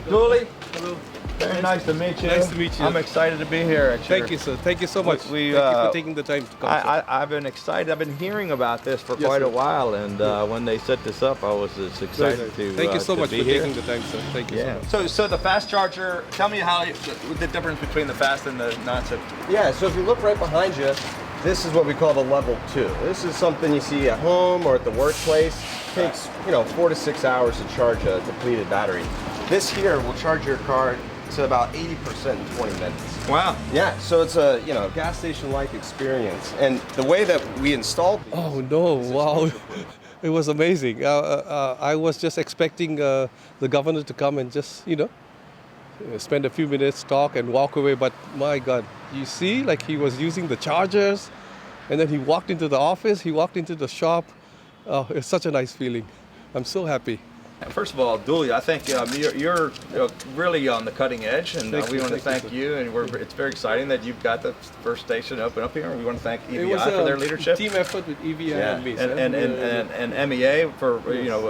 Dooley, Hello. very nice to meet you. Nice to meet you. I'm excited to be here. Thank you, sir. Thank you so much. Thank you for taking the time to come. I've been excited. I've been hearing about this for quite a while, and when they set this up, I was just excited to Thank you so much for here. taking the time, sir. Thank you so much. So the fast charger, tell me how the difference between the fast and the non-SIP. Yeah, so if you look right behind you, this is what we call the level 2. This is something you see at home or at the workplace. It takes, 4 to 6 hours to charge a depleted battery. This here will charge your car to about 80% in 20 minutes. Wow. Yeah, so it's a, gas station-like experience. And the way that we installed these, Oh no! Wow, it was amazing. I was just expecting the governor to come and just, spend a few minutes, talk, and walk away. But my God, you see, like he was using the chargers, and then he walked into the office, he walked into the shop. Oh, it's such a nice feeling. I'm so happy. First of all, Dooley, I think you're really on the cutting edge, and we want to thank you. And it's very exciting that you've got the first station open up here. We want to thank EVI for their leadership. Team effort with EVI and me. And MEA for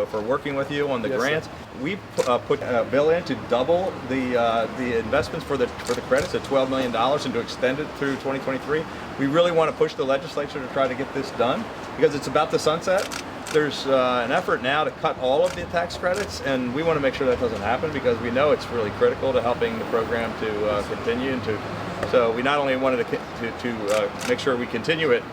for working with you on the grants. We put a bill in to double the investments for the credits at $12 million and to extend it through 2023. We really want to push the legislature to try to get this done because it's about the sunset. There's an effort now to cut all of the tax credits, and we want to make sure that doesn't happen because we know it's really critical to helping the program to continue. So we not only wanted to make sure we continue it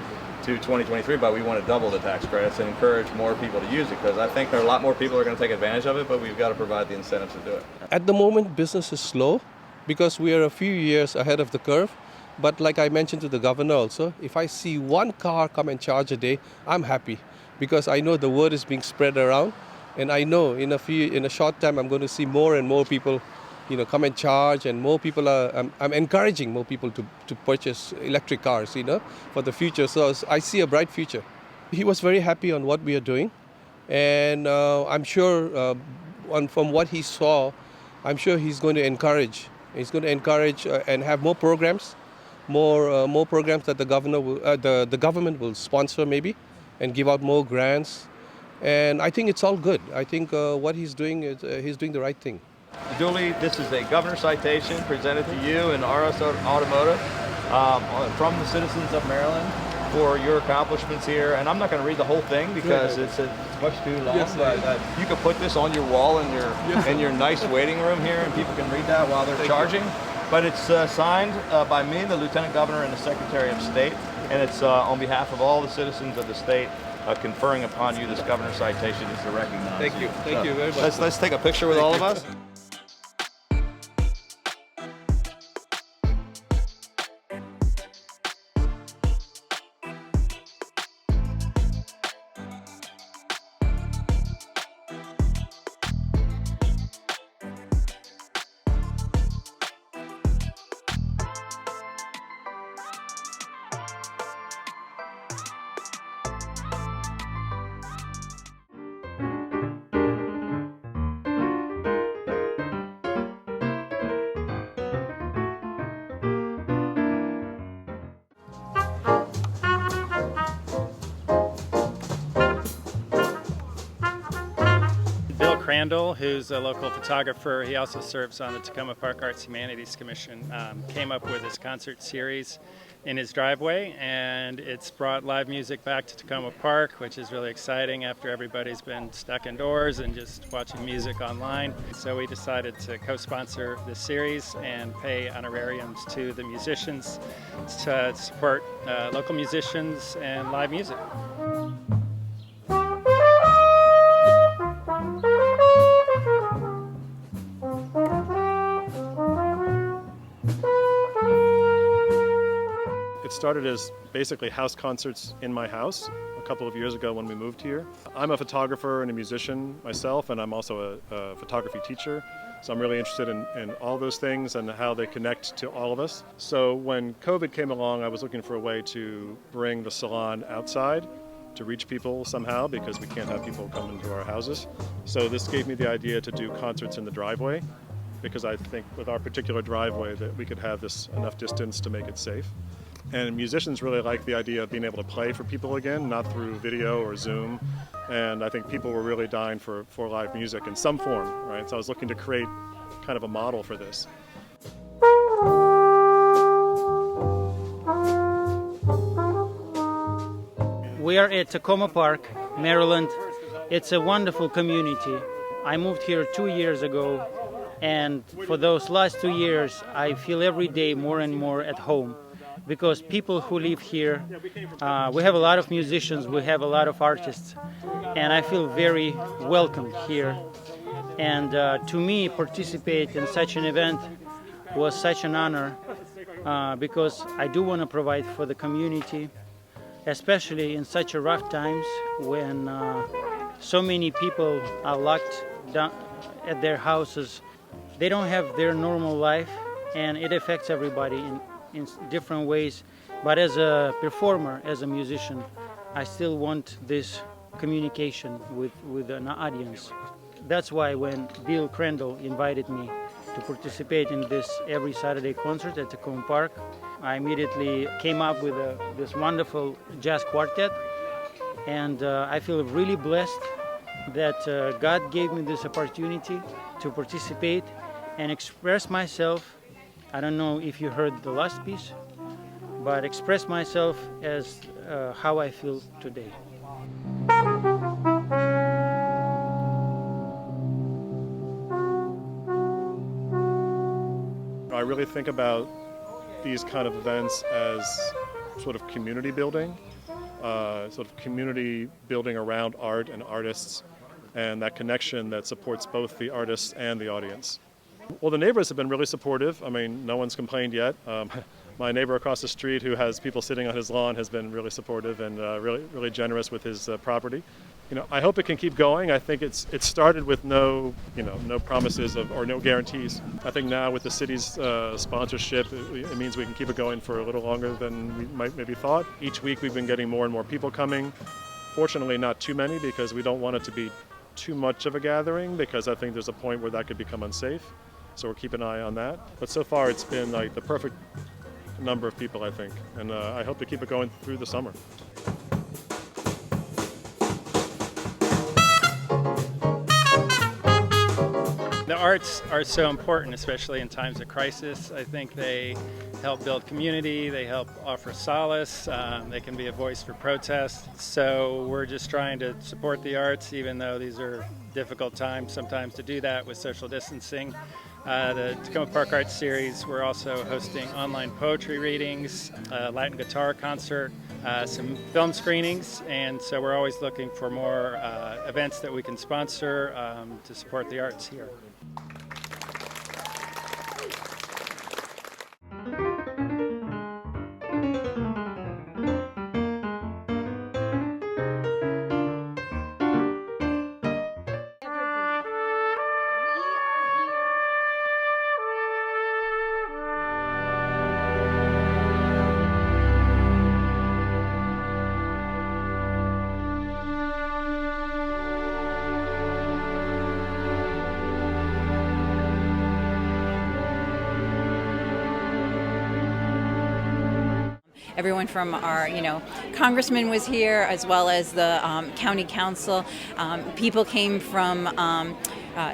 to 2023, but we want to double the tax credits and encourage more people to use it because I think there are a lot more people who are going to take advantage of it, but we've got to provide the incentives to do it. At the moment, business is slow because we are a few years ahead of the curve. But like I mentioned to the governor also, if I see one car come and charge a day, I'm happy. Because I know the word is being spread around, and I know in a short time I'm going to see more and more people, come and charge, and more people I'm encouraging more people to purchase electric cars, for the future. So I see a bright future. He was very happy on what we are doing, and I'm sure from what he saw, I'm sure he's going to encourage. He's going to encourage and have more programs, more programs that the government will sponsor maybe. And give out more grants, and I think it's all good. I think what he's doing is he's doing the right thing. Dooley, this is a governor citation presented to you and RS Automotive from the citizens of Maryland for your accomplishments here. And I'm not going to read the whole thing because it's much too long. Yes, but you can put this on your wall in your nice waiting room here, and people can read that while they're charging. But it's signed by me, the Lieutenant Governor, and the Secretary of State. And it's on behalf of all the citizens of the state conferring upon you this governor's citation is to recognize Thank you. Thank you very much. Let's take a picture with all of us. Crandall, who's a local photographer, he also serves on the Takoma Park Arts Humanities Commission, came up with this concert series in his driveway, and it's brought live music back to Takoma Park, which is really exciting after everybody's been stuck indoors and just watching music online. So we decided to co-sponsor this series and pay honorariums to the musicians to support local musicians and live music. It started as basically house concerts in my house a couple of years ago when we moved here. I'm a photographer and a musician myself, and I'm also a photography teacher. So I'm really interested in all those things and how they connect to all of us. So when COVID came along, I was looking for a way to bring the salon outside to reach people somehow because we can't have people come into our houses. So this gave me the idea to do concerts in the driveway because I think with our particular driveway that we could have this enough distance to make it safe. And musicians really like the idea of being able to play for people again, not through video or Zoom. And I think people were really dying for live music in some form, right? So I was looking to create kind of a model for this. We are at Takoma Park, Maryland. It's a wonderful community. I moved here 2 years ago, and for those last 2 years, I feel every day more and more at home, because people who live here, we have a lot of musicians, we have a lot of artists, and I feel very welcomed here. And to me, participate in such an event was such an honor, because I do want to provide for the community, especially in such a rough times when so many people are locked down at their houses. They don't have their normal life, and it affects everybody in different ways. But as a performer, as a musician, I still want this communication with an audience. That's why when Bill Crandall invited me to participate in this every Saturday concert at Takoma Park, I immediately came up with this wonderful jazz quartet, and I feel really blessed that God gave me this opportunity to participate and express myself. I don't know if you heard the last piece, but express myself as how I feel today. I really think about these kind of events as sort of community building, around art and artists, and that connection that supports both the artists and the audience. Well, the neighbors have been really supportive. I mean, no one's complained yet. My neighbor across the street, who has people sitting on his lawn, has been really supportive and really generous with his property. You know, I hope it can keep going. I think it started with no promises or no guarantees. I think now with the city's sponsorship, it means we can keep it going for a little longer than we might maybe thought. Each week we've been getting more and more people coming. Fortunately, not too many, because we don't want it to be too much of a gathering, because I think there's a point where that could become unsafe. So we're keeping an eye on that. But so far it's been like the perfect number of people, I think. And I hope to keep it going through the summer. The arts are so important, especially in times of crisis. I think they help build community, they help offer solace, they can be a voice for protest. So we're just trying to support the arts, even though these are difficult times sometimes to do that with social distancing. The Takoma Park Arts Series, we're also hosting online poetry readings, a Latin guitar concert, some film screenings, and so we're always looking for more events that we can sponsor to support the arts here. Everyone from our, congressman was here, as well as the county council. People came from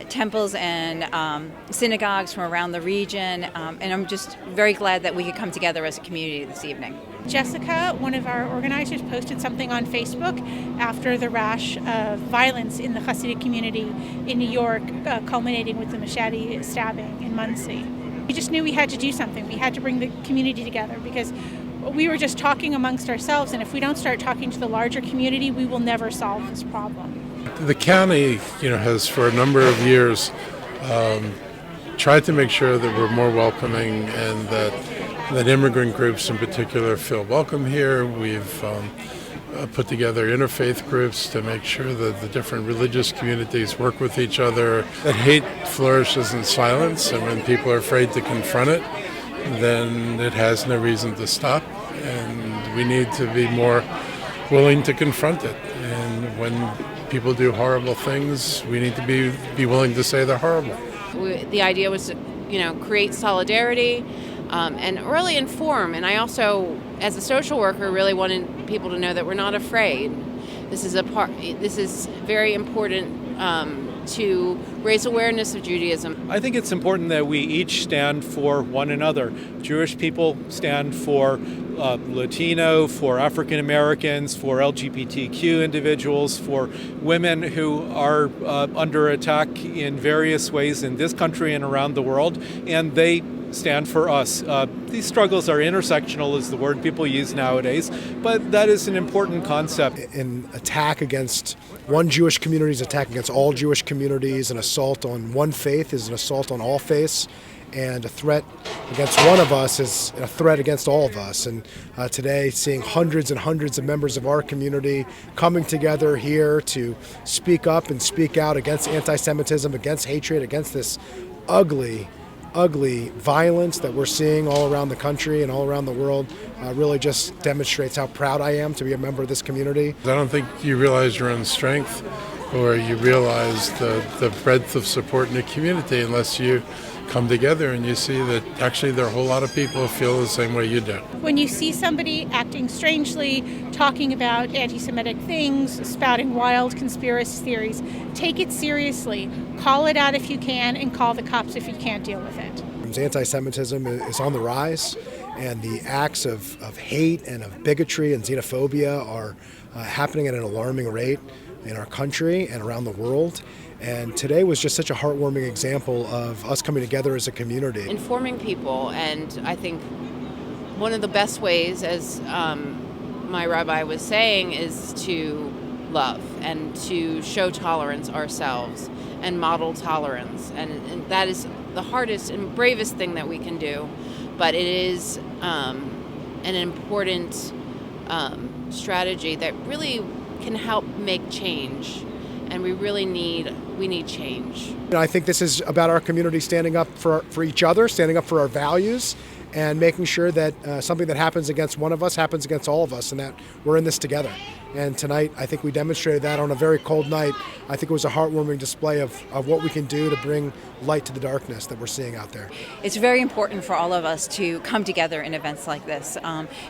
temples and synagogues from around the region, and I'm just very glad that we could come together as a community this evening. Jessica, one of our organizers, posted something on Facebook after the rash of violence in the Hasidic community in New York, culminating with the machete stabbing in Muncie. We just knew we had to do something. We had to bring the community together, because we were just talking amongst ourselves, and if we don't start talking to the larger community, we will never solve this problem. The county, has for a number of years tried to make sure that we're more welcoming, and that immigrant groups in particular feel welcome here. We've put together interfaith groups to make sure that the different religious communities work with each other. That hate flourishes in silence, and when people are afraid to confront it, then it has no reason to stop, and we need to be more willing to confront it. And when people do horrible things, we need to be willing to say they're horrible. The idea was to, create solidarity and really inform. And I also, as a social worker, really wanted people to know that we're not afraid. This is very important to raise awareness of Judaism. I think it's important that we each stand for one another. Jewish people stand for Latino, for African Americans, for LGBTQ individuals, for women who are under attack in various ways in this country and around the world, and they stand for us. These struggles are intersectional, is the word people use nowadays, but that is an important concept. An attack against one Jewish community is an attack against all Jewish communities. An assault on one faith is an assault on all faiths. And a threat against one of us is a threat against all of us. And today, seeing hundreds and hundreds of members of our community coming together here to speak up and speak out against anti-Semitism, against hatred, against this ugly violence that we're seeing all around the country and all around the world really just demonstrates how proud I am to be a member of this community. I don't think you realize your own strength or you realize the breadth of support in the community unless you come together and you see that actually there are a whole lot of people who feel the same way you do. When you see somebody acting strangely, talking about anti-Semitic things, spouting wild conspiracy theories, take it seriously. Call it out if you can, and call the cops if you can't deal with it. Anti-Semitism is on the rise, and the acts of hate and of bigotry and xenophobia are happening at an alarming rate in our country and around the world. And today was just such a heartwarming example of us coming together as a community. Informing people, and I think one of the best ways, as my rabbi was saying, is to love and to show tolerance ourselves and model tolerance. And that is the hardest and bravest thing that we can do, but it is an important strategy that really can help make change. And we need change. I think this is about our community standing up for each other, standing up for our values, and making sure that something that happens against one of us happens against all of us, and that we're in this together. And tonight, I think we demonstrated that on a very cold night. I think it was a heartwarming display of what we can do to bring light to the darkness that we're seeing out there. It's very important for all of us to come together in events like this,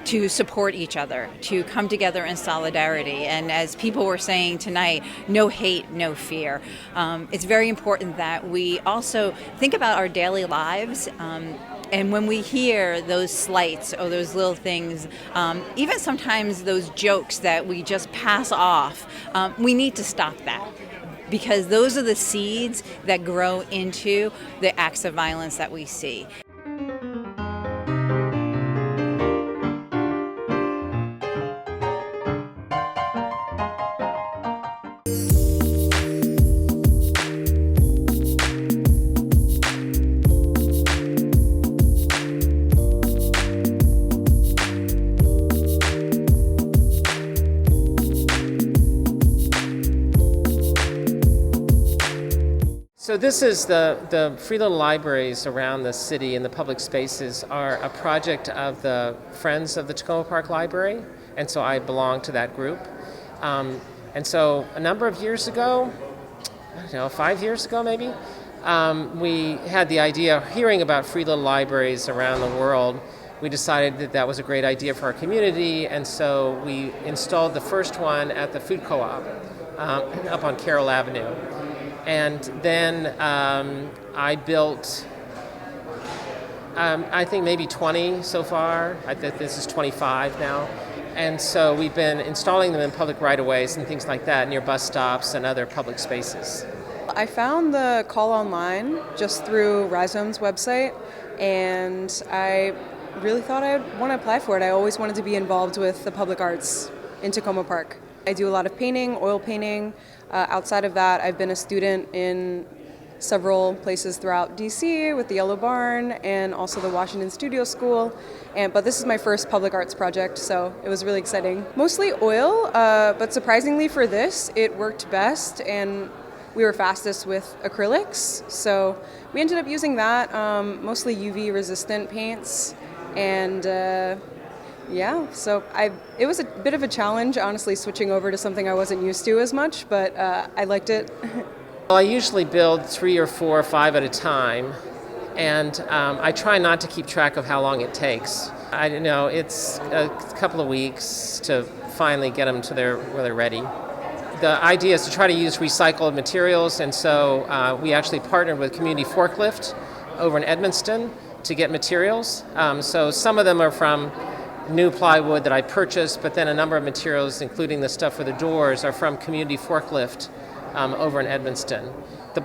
to support each other, to come together in solidarity. And as people were saying tonight, no hate, no fear. It's very important that we also think about our daily lives. And when we hear those slights or those little things, even sometimes those jokes that we just pass off, we need to stop that. Because those are the seeds that grow into the acts of violence that we see. So this is the free little libraries around the city and the public spaces are a project of the Friends of the Takoma Park Library, and so I belong to that group. And so a number of years ago, I don't know, 5 years ago maybe, we had the idea of hearing about free little libraries around the world. We decided that that was a great idea for our community, and so we installed the first one at the food co-op up on Carroll Avenue. And then I built, I think maybe 20 so far. I think this is 25 now. And so we've been installing them in public right-of-ways and things like that, near bus stops and other public spaces. I found the call online just through Rhizome's website, and I really thought I'd want to apply for it. I always wanted to be involved with the public arts in Takoma Park. I do a lot of painting, oil painting. Outside of that, I've been a student in several places throughout DC with the Yellow Barn and also the Washington Studio School. But this is my first public arts project, so it was really exciting. Mostly oil, but surprisingly for this, it worked best, and we were fastest with acrylics. So we ended up using that, mostly UV resistant paints, and yeah, so it was a bit of a challenge, honestly, switching over to something I wasn't used to as much, but I liked it. Well, I usually build 3 or 4 or 5 at a time, and I try not to keep track of how long it takes. I don't know, it's a couple of weeks to finally get them to where they're ready. the idea is to try to use recycled materials, and so we actually partnered with Community Forklift over in Edmonston to get materials. So some of them are from new plywood that I purchased, but then a number of materials, including the stuff for the doors, are from Community Forklift over in Edmonston.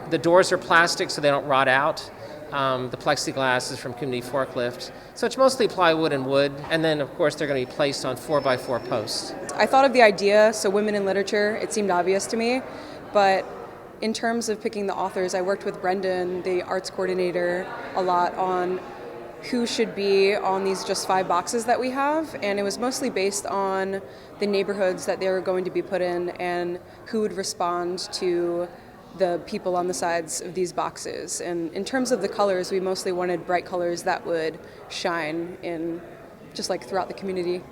The doors are plastic, so they don't rot out. The plexiglass is from Community Forklift. So it's mostly plywood and wood, and then of course they're going to be placed on 4x4 posts. I thought of the idea, so women in literature, it seemed obvious to me, but in terms of picking the authors, I worked with Brendan, the arts coordinator, a lot on who should be on these just 5 boxes that we have, and it was mostly based on the neighborhoods that they were going to be put in and who would respond to the people on the sides of these boxes. And in terms of the colors, we mostly wanted bright colors that would shine in just like throughout the community.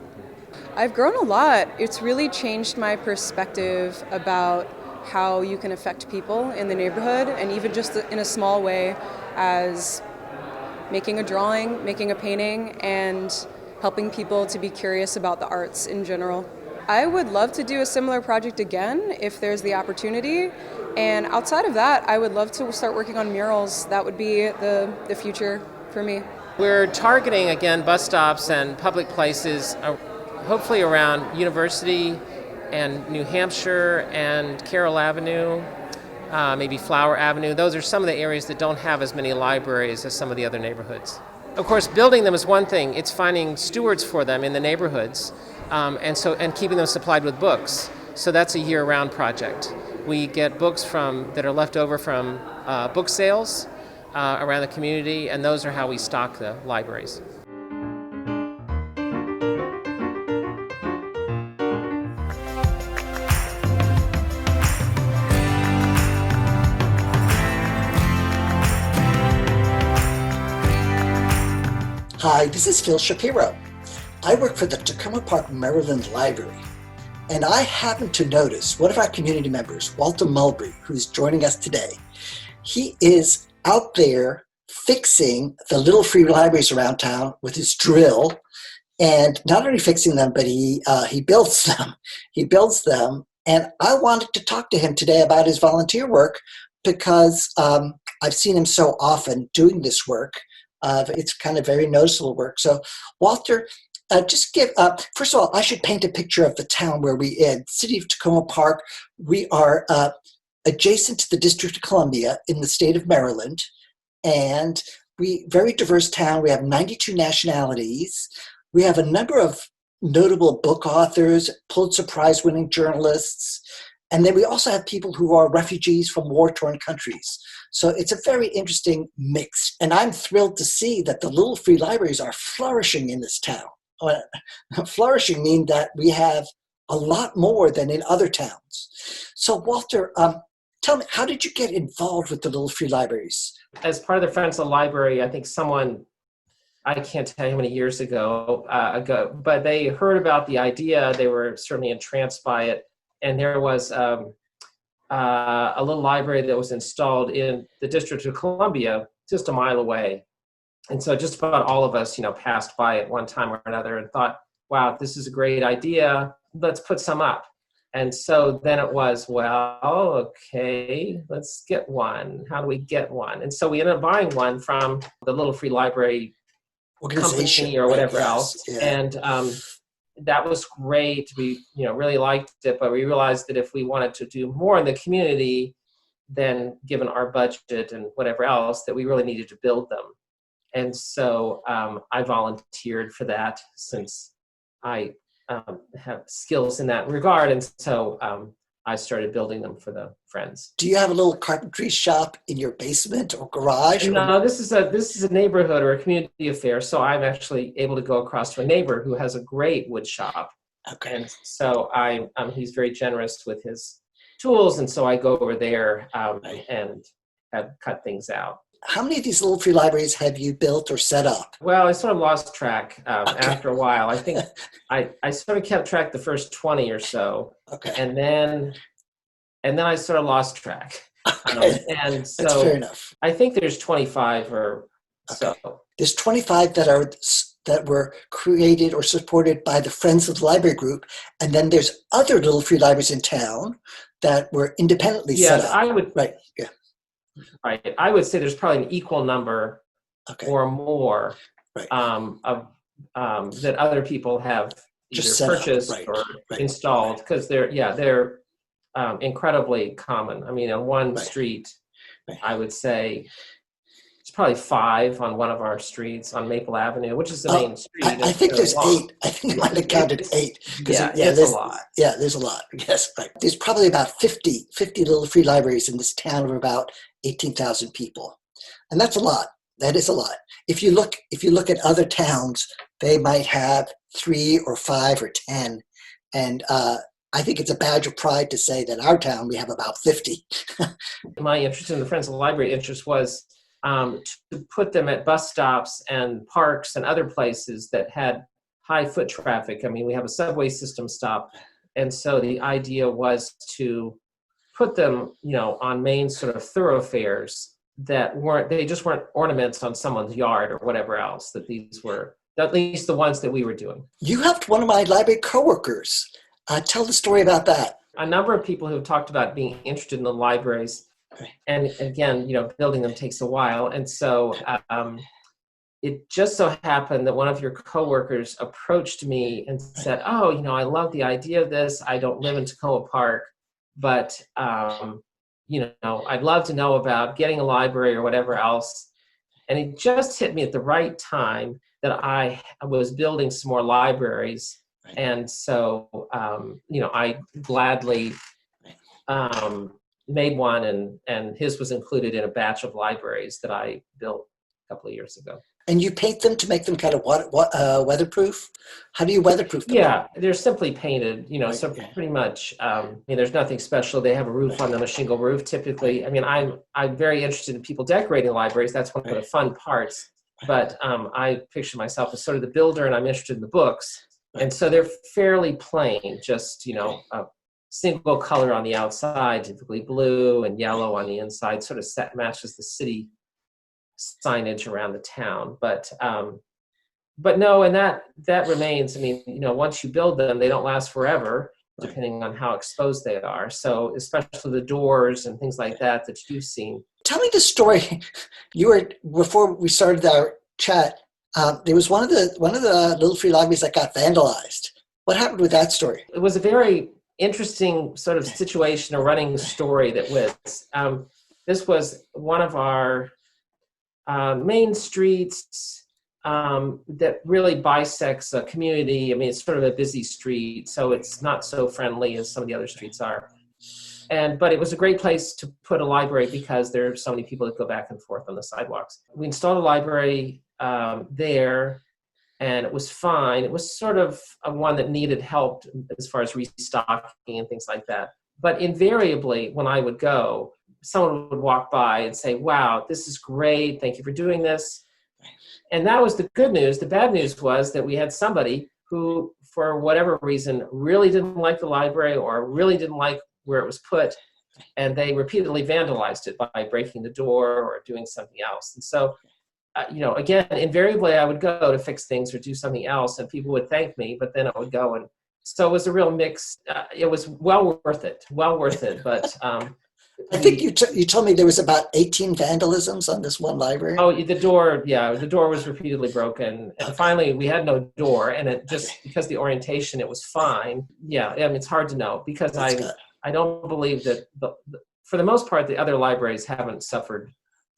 I've grown a lot. It's really changed my perspective about how you can affect people in the neighborhood, and even just in a small way as making a drawing, making a painting, and helping people to be curious about the arts in general. I would love to do a similar project again if there's the opportunity. And outside of that, I would love to start working on murals. That would be the future for me. We're targeting, again, bus stops and public places, hopefully around University and New Hampshire and Carroll Avenue, maybe Flower Avenue. Those are some of the areas that don't have as many libraries as some of the other neighborhoods. Of course, building them is one thing. It's finding stewards for them in the neighborhoods, and keeping them supplied with books. So that's a year-round project. We get books that are left over from book sales around the community, and those are how we stock the libraries. Hi, this is Phil Shapiro. I work for the Takoma Park, Maryland Library, and I happened to notice one of our community members, Walter Mulbry, who's joining us today. He is out there fixing the little free libraries around town with his drill, and not only fixing them, but he builds them. He builds them, and I wanted to talk to him today about his volunteer work because I've seen him so often doing this work. It's kind of very noticeable work. So, Walter, just give, first of all, I should paint a picture of the town where we in. City of Takoma Park, we are adjacent to the District of Columbia in the state of Maryland, and very diverse town. We have 92 nationalities. We have a number of notable book authors, Pulitzer Prize winning journalists, and then we also have people who are refugees from war-torn countries. So it's a very interesting mix. And I'm thrilled to see that the little free libraries are flourishing in this town. Flourishing means that we have a lot more than in other towns. So Walter, tell me, how did you get involved with the little free libraries? As part of the Friends of the Library, I think someone, I can't tell you how many years ago, but they heard about the idea. They were certainly entranced by it. And there was a little library that was installed in the District of Columbia, just a mile away. And so just about all of us, passed by it one time or another and thought, wow, this is a great idea. Let's put some up. And so then it was, well, okay, let's get one. How do we get one? And so we ended up buying one from the Little Free Library company or whatever else. Yeah. And that was great. We, really liked it, but we realized that if we wanted to do more in the community, then given our budget and whatever else, that we really needed to build them. And so I volunteered for that since I have skills in that regard. And so I started building them for the Friends. Do you have a little carpentry shop in your basement or garage? No, this is a neighborhood or a community affair. So I'm actually able to go across to a neighbor who has a great wood shop. Okay. And so he's very generous with his tools. And so I go over there and have cut things out. How many of these little free libraries have you built or set up? Well, I sort of lost track after a while. I think I sort of kept track the first 20 or so. Okay. And then I sort of lost track. Okay. And so that's fair enough. I think there's 25 or so. There's 25 that are that were created or supported by the Friends of the Library Group, and then there's other little free libraries in town that were independently set up. I would right. Yeah. Right. I would say there's probably an equal number or more of that other people have either purchased or installed, because they're incredibly common. I mean, on one street, I would say it's probably 5 on one of our streets on Maple Avenue, which is the main street. I think there's 8. I think I might have counted 8. It's a lot. Yeah, there's a lot. Yes, right. There's probably about 50 little free libraries in this town of about 18,000 people, and that's a lot. That is a lot. If you look at other towns, they might have 3 or 5 or 10, and I think it's a badge of pride to say that our town we have about 50. My interest in the Friends of the Library interest was to put them at bus stops and parks and other places that had high foot traffic. I mean, we have a subway system stop, and so the idea was to put them, on main sort of thoroughfares that just weren't ornaments on someone's yard or whatever else, that these were, at least the ones that we were doing. You helped one of my library coworkers. Tell the story about that. A number of people who have talked about being interested in the libraries, and again, building them takes a while. And so it just so happened that one of your coworkers approached me and said, "Oh, I love the idea of this. I don't live in Takoma Park, but I'd love to know about getting a library or whatever else." And it just hit me at the right time that I was building some more libraries. And so, I gladly made one, and his was included in a batch of libraries that I built a couple of years ago. And you paint them to make them kind of weatherproof? How do you weatherproof them? Yeah, they're simply painted, so pretty much, there's nothing special. They have a roof on them, a shingle roof typically. I mean, I'm very interested in people decorating libraries. That's one of the fun parts. But I picture myself as sort of the builder, and I'm interested in the books. And so they're fairly plain, just, a single color on the outside, typically blue and yellow on the inside, sort of matches the city signage around the town. But no, and that remains. I mean, once you build them, they don't last forever, depending on how exposed they are. So especially the doors and things like that you've seen. Tell me the story. Before we started our chat, there was one of the little free libraries that got vandalized. What happened with that story? It was a very interesting sort of situation, a running story that was. This was one of our main streets that really bisects a community. I mean, it's sort of a busy street, so it's not so friendly as some of the other streets are. But it was a great place to put a library because there are so many people that go back and forth on the sidewalks. We installed a library there, and it was fine. It was sort of one that needed help as far as restocking and things like that. But invariably, when I would go, someone would walk by and say, "Wow, this is great. Thank you for doing this." And that was the good news. The bad news was that we had somebody who, for whatever reason, really didn't like the library or really didn't like where it was put, and they repeatedly vandalized it by breaking the door or doing something else. And so, again, invariably I would go to fix things or do something else, and people would thank me, but then I would go. And so it was a real mix. It was well worth it, but I think you told me there was about 18 vandalisms on this one library. Oh, the door was repeatedly broken, and finally we had no door, and it just because the orientation, it was fine. Yeah, I mean, it's hard to know because I don't believe that for the most part the other libraries haven't suffered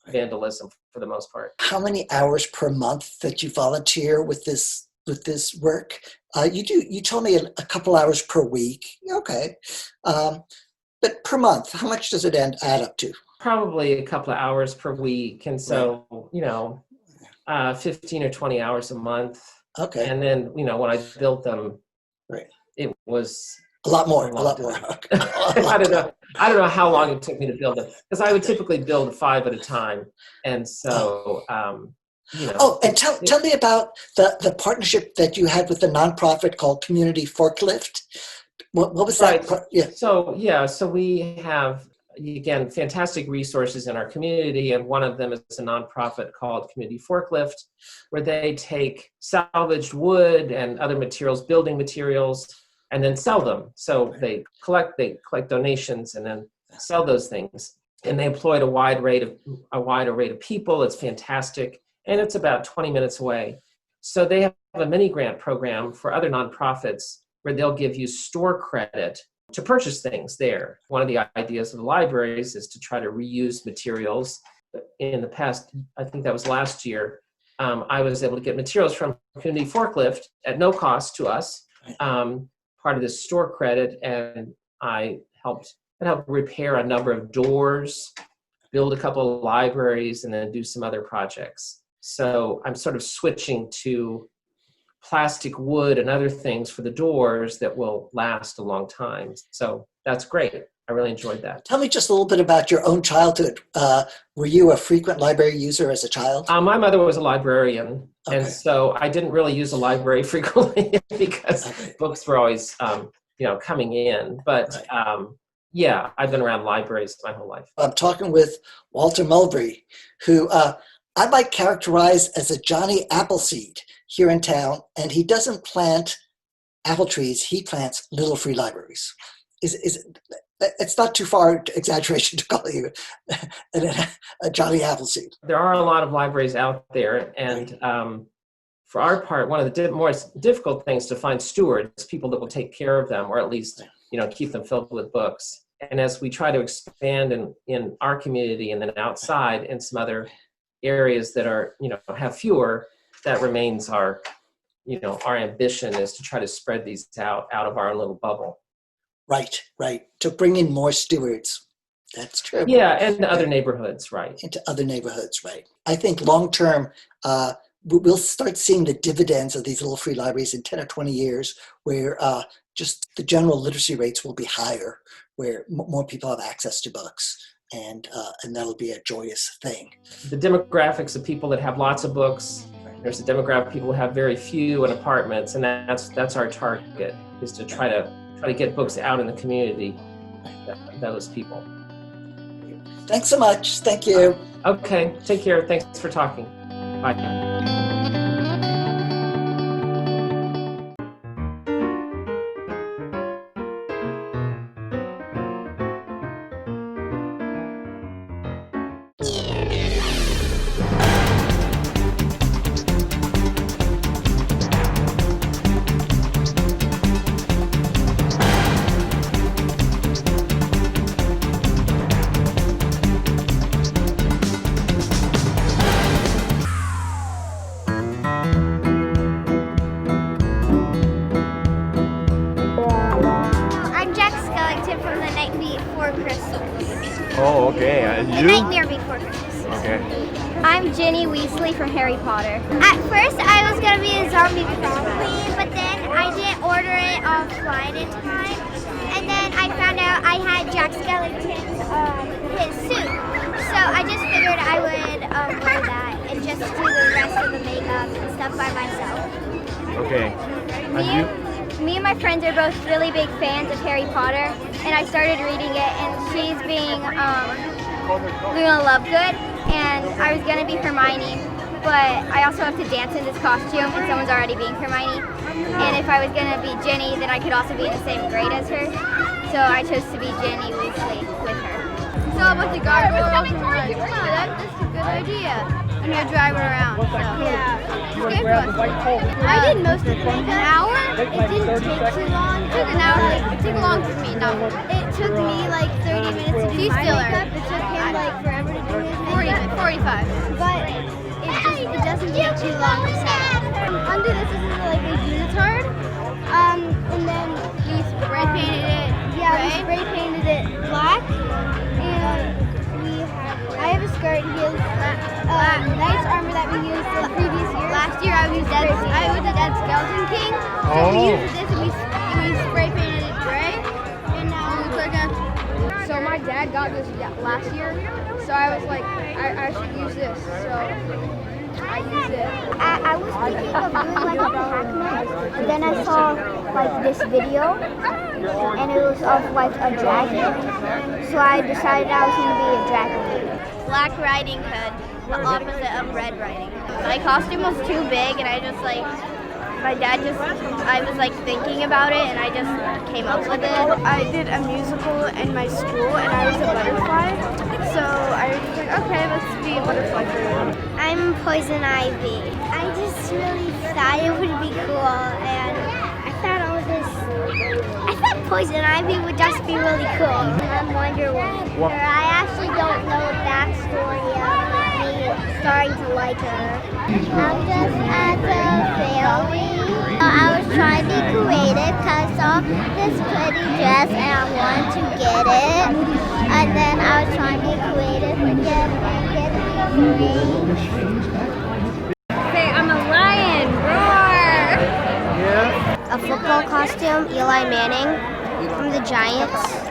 vandalism for the most part. How many hours per month that you volunteer with this work? You told me a couple hours per week. Okay. But per month, how much does it add up to? Probably a couple of hours per week. And so, 15 or 20 hours a month. Okay. And then, when I built them, it was a lot more. I don't know how long it took me to build them, because I would typically build 5 at a time. And so, Oh, and tell me about the partnership that you had with the nonprofit called Community Forklift. What was that? Yeah. So we have again, fantastic resources in our community, and one of them is a nonprofit called Community Forklift, where they take salvaged wood and other materials, building materials, and then sell them. So they collect donations and then sell those things. And they employed a wide array of people. It's fantastic, and it's about 20 minutes away. So they have a mini grant program for other nonprofits where they'll give you store credit to purchase things there. One of the ideas of the libraries is to try to reuse materials. In the past, I think that was last year, I was able to get materials from Community Forklift at no cost to us, part of this store credit, and I helped repair a number of doors, build a couple of libraries, and then do some other projects. So I'm sort of switching to plastic, wood, and other things for the doors that will last a long time. So that's great. I really enjoyed that. Tell me just a little bit about your own childhood. Were you a frequent library user as a child? My mother was a librarian, and so I didn't really use a library frequently because books were always, coming in. But yeah, I've been around libraries my whole life. I'm talking with Walter Mulbry, who I might characterize as a Johnny Appleseed here in town, and he doesn't plant apple trees, he plants little free libraries. It's not too far exaggeration to call you a Johnny Appleseed. There are a lot of libraries out there, and for our part, one of the more difficult things to find stewards, people that will take care of them, or at least keep them filled with books. And as we try to expand in our community and then outside in some other areas that are have fewer, that remains our ambition, is to try to spread these out of our little bubble. Right. To bring in more stewards. That's true. Yeah, and other neighborhoods, right. Into other neighborhoods, right. I think long term, we'll start seeing the dividends of these little free libraries in 10 or 20 years, where just the general literacy rates will be higher, where more people have access to books. And that'll be a joyous thing. The demographics of people that have lots of books, there's a demographic of people who have very few in apartments, and that's our target, is to try to get books out in the community, those people. Thanks so much. Thank you. Okay, take care. Thanks for talking. Bye. Oh, okay. And you? The Nightmare Before Christmas. Okay. I'm Ginny Weasley from Harry Potter. At first, I was going to be a zombie prom queen, but then I didn't order it offline in time. And then I found out I had Jack Skellington's his suit. So I just figured I would wear that and just do the rest of the makeup and stuff by myself. Okay. Me and my friends are both really big fans of Harry Potter, and I started reading it, and she's being Luna Lovegood, and I was going to be Hermione, but I also have to dance in this costume, and someone's already being Hermione. And if I was going to be Ginny, then I could also be in the same grade as her, so I chose to be Ginny Weasley with her. So about the gargoyles, and like, oh, that's a good idea. And you're driving around, so yeah. I did most of it in an hour. It didn't take too long. It took an hour. It took long for me. No, it took me like 30 minutes to do my makeup. It took him like forever to do his makeup. 45. But it doesn't take too long to set up. Under this is like a unitard. And then we spray painted it. Yeah, we spray painted it black. And I have a skirt. He has knight's armor that we used the previous year. Last year I was a dead skeleton king. So we used this and we spray painted it gray. And now so my dad got this last year. So I was like, I should use this. So I was thinking of doing like a Pac-Man, but then I saw like this video, and it was of like a dragon, so I decided I was going to be a dragon. Black Riding Hood, the opposite of Red Riding Hood. My costume was too big, and I was like thinking about it, and I just came up with it. I did a musical in my school, and I was a butterfly. So I was like, okay, let's be a butterfly for you. I'm Poison Ivy. I just really thought it would be cool, and I thought Poison Ivy would just be really cool. I'm Wonder Woman. I actually don't know the backstory of me starting to like her. I'm just as a fairy. I was trying to be creative because I saw this pretty dress and I wanted to get it. And then I was trying to be creative and get it. Say, I'm a lion. Roar! Yeah. A football costume, Eli Manning from the Giants.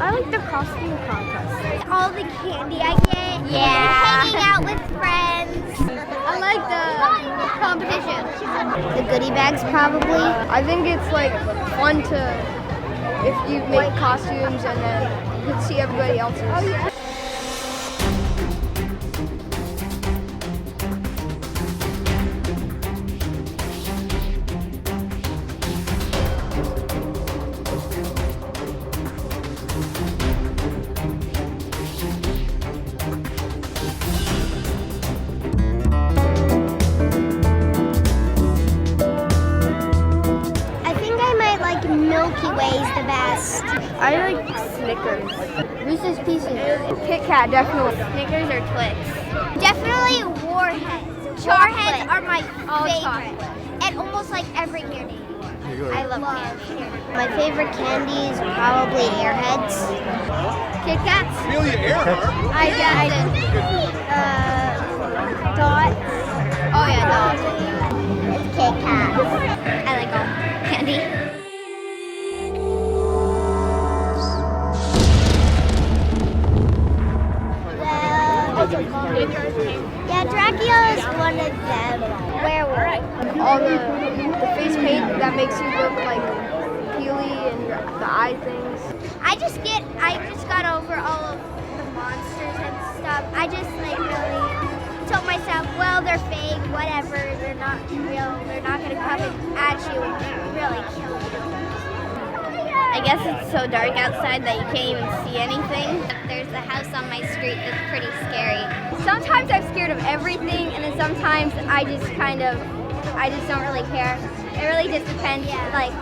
I like the costume contest. All the candy I get. Yeah. Hanging out with friends. I like the competition. The goodie bags probably. I think it's like fun if you make costumes and then you can see everybody else's. Oh, yeah. Milky Way's the best. I like Snickers. Reese's Pieces. Kit Kat, definitely. Snickers or Twix. Definitely Warheads. Warheads are my favorite. And almost like every candy. I love candy. My favorite candy is probably Airheads. Kit Kats. Really, Airheads? I Dots. Oh yeah, Dots. It's Kit Kats. I like all candy. Yeah, Dracula is one of them. Werewolf. All the face paint that makes you look like peely and the eye things. I just got over all of the monsters and stuff. I just like really told myself, well, they're fake, whatever. They're not real. They're not gonna come at you and really kill you. I guess it's so dark outside that you can't even see anything. There's a house on my street that's pretty scary. Sometimes I'm scared of everything, and then sometimes I just don't really care. It really just depends. Yeah. Like,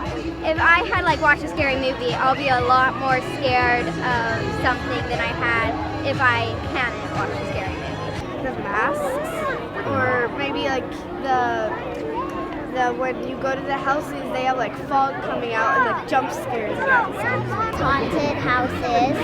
if I had watched a scary movie, I'll be a lot more scared of something than I had if I hadn't watched a scary movie. The masks, or maybe when you go to the houses, they have fog coming out and jump scares. Haunted houses.